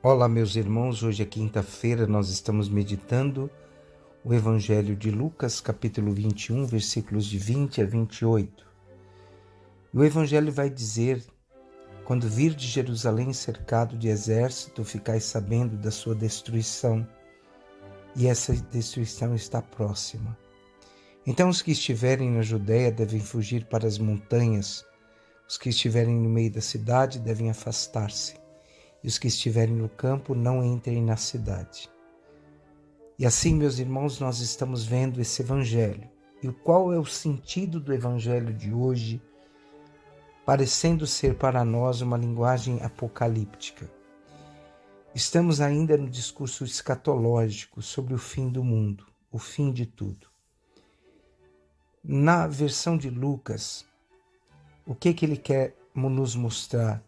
Olá, meus irmãos, hoje é quinta-feira, nós estamos meditando o Evangelho de Lucas, capítulo 21, versículos de 20 a 28. O Evangelho vai dizer: quando vir de Jerusalém cercado de exército, ficais sabendo da sua destruição, e essa destruição está próxima. Então os que estiverem na Judéia devem fugir para as montanhas, os que estiverem no meio da cidade devem afastar-se, e os que estiverem no campo não entrem na cidade. E assim, meus irmãos, nós estamos vendo esse Evangelho. E qual é o sentido do Evangelho de hoje, parecendo ser para nós uma linguagem apocalíptica? Estamos ainda no discurso escatológico sobre o fim do mundo, o fim de tudo. Na versão de Lucas, o que ele quer nos mostrar?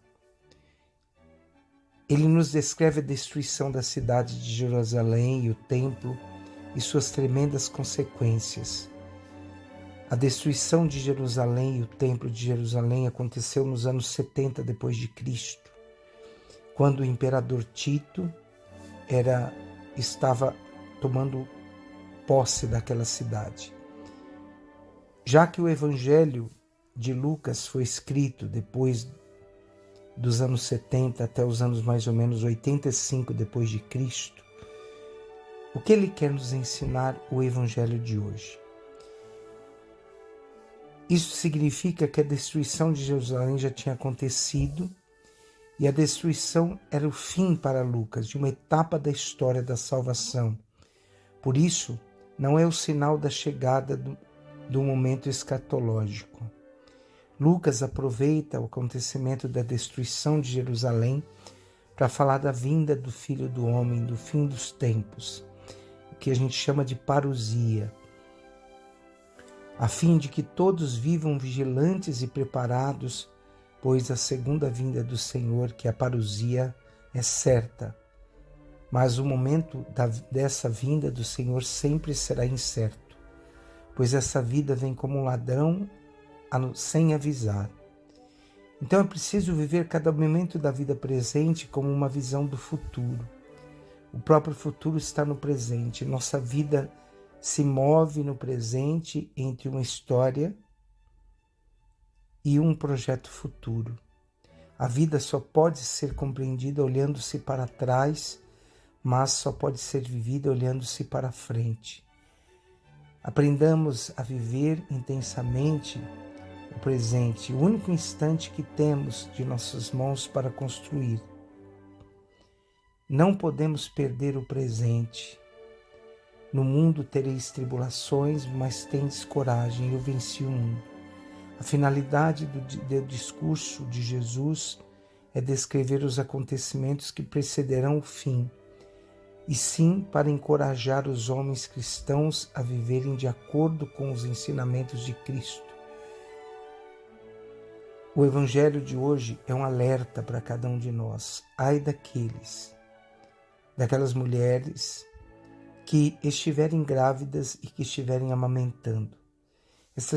Ele nos descreve a destruição da cidade de Jerusalém e o templo e suas tremendas consequências. A destruição de Jerusalém e o templo de Jerusalém aconteceu nos anos 70 depois de Cristo, quando o imperador Tito estava tomando posse daquela cidade. Já que o Evangelho de Lucas foi escrito depois dos anos 70 até os anos mais ou menos 85 depois de Cristo, o que ele quer nos ensinar o Evangelho de hoje? Isso significa que a destruição de Jerusalém já tinha acontecido e a destruição era o fim para Lucas de uma etapa da história da salvação. Por isso, não é o sinal da chegada do momento escatológico. Lucas aproveita o acontecimento da destruição de Jerusalém para falar da vinda do Filho do Homem, do fim dos tempos, o que a gente chama de parousia, a fim de que todos vivam vigilantes e preparados, pois a segunda vinda do Senhor, que é a parousia, é certa. Mas o momento dessa vinda do Senhor sempre será incerto, pois essa vida vem como um ladrão sem avisar. Então é preciso viver cada momento da vida presente como uma visão do futuro. O próprio futuro está no presente. Nossa vida se move no presente entre uma história e um projeto futuro. A vida só pode ser compreendida olhando-se para trás, mas só pode ser vivida olhando-se para frente. Aprendamos a viver intensamente o presente, o único instante que temos de nossas mãos para construir. Não podemos perder o presente. No mundo tereis tribulações, mas tendes coragem, eu venci o mundo. A finalidade do discurso de Jesus é descrever os acontecimentos que precederão o fim, e sim para encorajar os homens cristãos a viverem de acordo com os ensinamentos de Cristo. O Evangelho de hoje é um alerta para cada um de nós. Ai daquelas mulheres que estiverem grávidas e que estiverem amamentando. Essa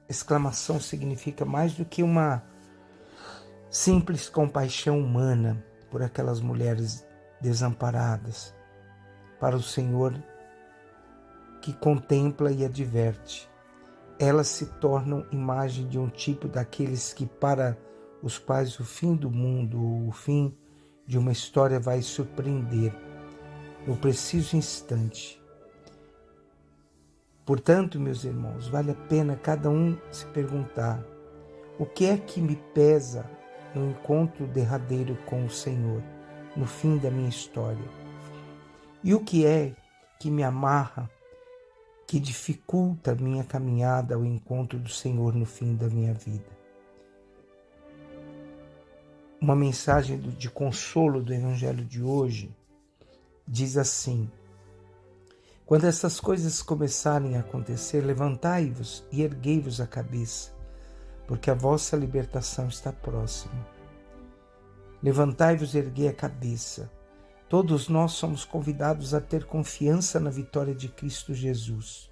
exclamação significa mais do que uma simples compaixão humana por aquelas mulheres desamparadas, para o Senhor que contempla e adverte. Elas se tornam imagem de um tipo daqueles que para os quais o fim do mundo, o fim de uma história vai surpreender no preciso instante. Portanto, meus irmãos, vale a pena cada um se perguntar: o que é que me pesa no encontro derradeiro com o Senhor, no fim da minha história? E o que é que me amarra, que dificulta a minha caminhada ao encontro do Senhor no fim da minha vida? Uma mensagem de consolo do Evangelho de hoje diz assim: quando essas coisas começarem a acontecer, levantai-vos e erguei-vos a cabeça, porque a vossa libertação está próxima. Levantai-vos e erguei a cabeça. Todos nós somos convidados a ter confiança na vitória de Cristo Jesus.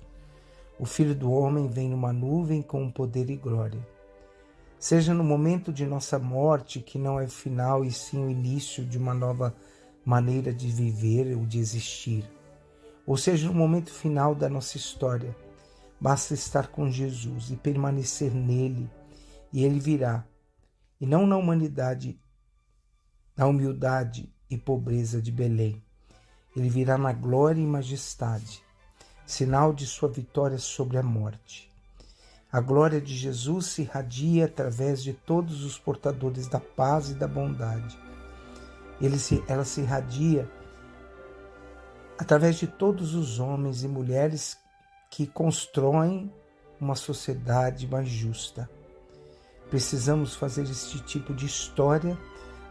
O Filho do Homem vem numa nuvem com poder e glória. Seja no momento de nossa morte, que não é o final e sim o início de uma nova maneira de viver ou de existir. Ou seja, no momento final da nossa história, basta estar com Jesus e permanecer nele, e ele virá, e não na humanidade, na humildade e pobreza de Belém. Ele virá na glória e majestade, sinal de sua vitória sobre a morte. A glória de Jesus se irradia através de todos os portadores da paz e da bondade. Ela se irradia através de todos os homens e mulheres que constroem uma sociedade mais justa. Precisamos fazer este tipo de história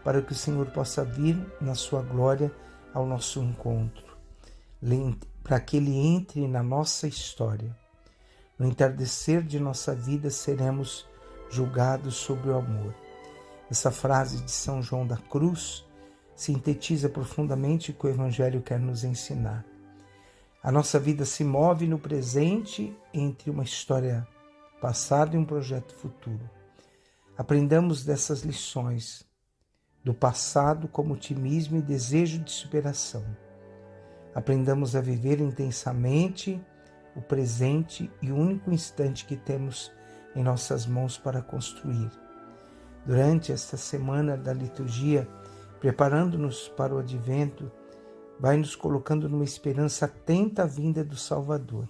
para que o Senhor possa vir na sua glória ao nosso encontro, para que Ele entre na nossa história. No entardecer de nossa vida seremos julgados sobre o amor. Essa frase de São João da Cruz sintetiza profundamente o que o Evangelho quer nos ensinar. A nossa vida se move no presente entre uma história passada e um projeto futuro. Aprendamos dessas lições do passado como otimismo e desejo de superação. Aprendamos a viver intensamente o presente e o único instante que temos em nossas mãos para construir. Durante esta semana da liturgia, preparando-nos para o advento, vai nos colocando numa esperança atenta à vinda do Salvador.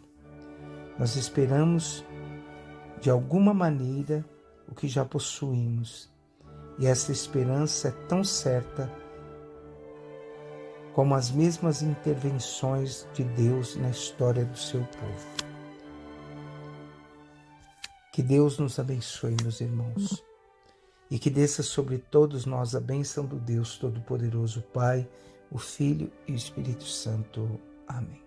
Nós esperamos, de alguma maneira, o que já possuímos. E essa esperança é tão certa como as mesmas intervenções de Deus na história do seu povo. Que Deus nos abençoe, meus irmãos, e que desça sobre todos nós a bênção do Deus Todo-Poderoso, Pai, o Filho e o Espírito Santo. Amém.